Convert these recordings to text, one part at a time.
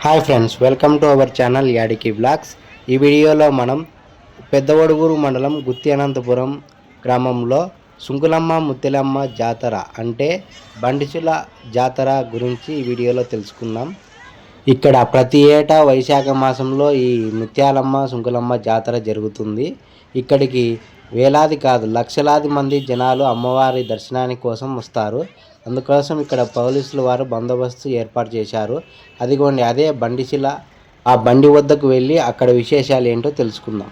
Hi friends, welcome to our channel యాడికి blogs. ఈ వీడియోలో మనం పెద్దవడుగూరు మండలం గుత్తి అనంతపురం గ్రామంలో సుంకులమ్మ ముత్యాలమ్మ జాతర అంటే బండిసుల జాతర గురించి ఈ వీడియోలో తెలుసుకుందాం. ఇక్కడ ప్రతి ఏటా వైశాఖ మాసంలో ఈ ముత్యాలమ్మ సుంకులమ్మ జాతర జరుగుతుంది. ఇక్కడికి వేలాది కాదు లక్షలాది మంది జనాలు అమ్మవారి దర్శనాని కోసం వస్తారు. అందుకోసం ఇక్కడ పోలీసులు వారు బందోబస్తు ఏర్పాటు చేశారు. అదిగోండి అదే బండిశిల. ఆ బండి వద్దకు వెళ్ళి అక్కడ విశేషాలు ఏంటో తెలుసుకుందాం.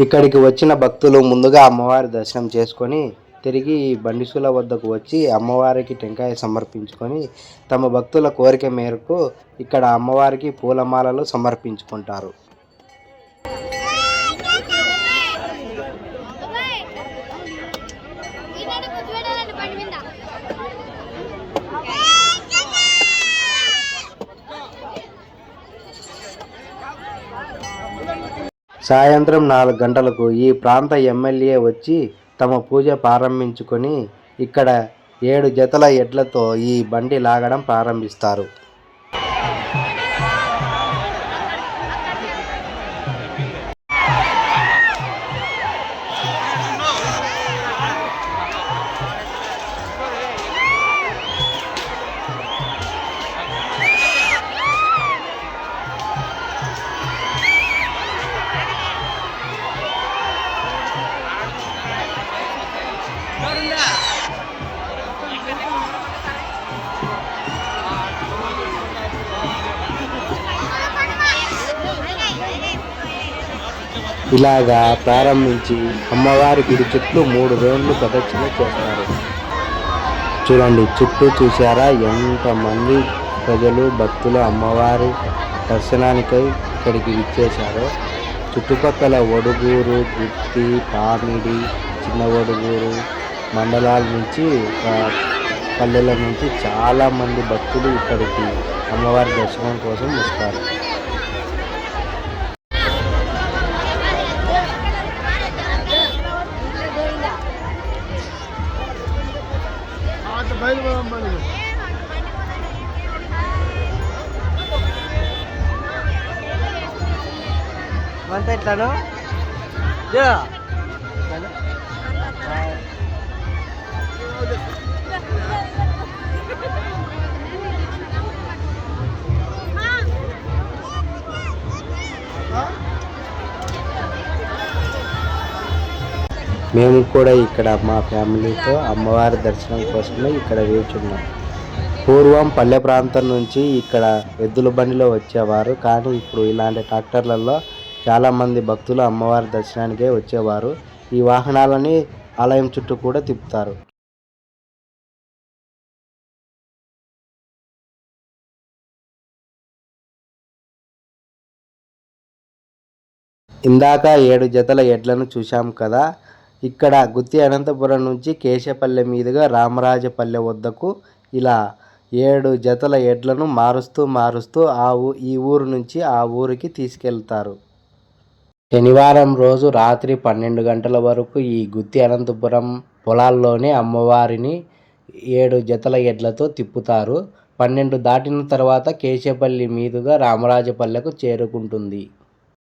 ఇక్కడికి వచ్చిన భక్తులు ముందుగా అమ్మవారి దర్శనం చేసుకొని తిరిగి బండిసుల వద్దకు వచ్చి అమ్మవారికి టెంకాయ సమర్పించుకొని తమ భక్తుల కోరిక మేరకు ఇక్కడ అమ్మవారికి పూలమాలలు సమర్పించుకుంటారు. సాయంత్రం 4 గంటలకు ఈ ప్రాంత ఎమ్మెల్యే వచ్చి తమ పూజ ప్రారంభించుకొని ఇక్కడ 7 జతల ఎడ్లతో ఈ బండి లాగడం ప్రారంభిస్తారు. ఇలాగా ప్రారంభించి అమ్మవారి గుడి చుట్టూ 3 రౌండ్లు ప్రదక్షిణ చేస్తారు. చూడండి, చుట్టూ చూసారా ఎంతమంది ప్రజలు భక్తులు అమ్మవారి దర్శనానికై ఇక్కడికి విచ్చేశారు. చుట్టుపక్కల ఒడుగూరు, గుత్తి, పామిడి, చిన్న ఒడుగూరు మండలాల నుంచి పల్లెల నుంచి చాలామంది భక్తులు ఇక్కడికి అమ్మవారి దర్శనం కోసం వస్తారు. అంతా ఇట్లాను మేము కూడా ఇక్కడ మా ఫ్యామిలీతో అమ్మవారి దర్శనం కోసమే ఇక్కడ వేచున్నాం. పూర్వం పల్లె ప్రాంతం నుంచి ఇక్కడ ఎద్దుల బండిలో వచ్చేవారు, కానీ ఇప్పుడు ఇలాంటి ట్రాక్టర్లలో చాలామంది భక్తులు అమ్మవారి దర్శనానికే వచ్చేవారు. ఈ వాహనాలని ఆలయం చుట్టూ కూడా తిప్పుతారు. ఇందాక 7 జతల ఎడ్లను చూశాం కదా. ఇక్కడ గుత్తి అనంతపురం నుంచి కేశపల్లె మీదుగా రామరాజపల్లె వద్దకు ఇలా 7 జతల ఎడ్లను మారుస్తూ ఈ ఊరు నుంచి ఆ ఊరికి తీసుకెళ్తారు. శనివారం రోజు రాత్రి 12 గంటల వరకు ఈ గుత్తి అనంతపురం పొలాల్లోనే అమ్మవారిని 7 జతల ఎడ్లతో తిప్పుతారు. 12 దాటిన తర్వాత కేశపల్లి మీదుగా రామరాజపల్లెకు చేరుకుంటుంది.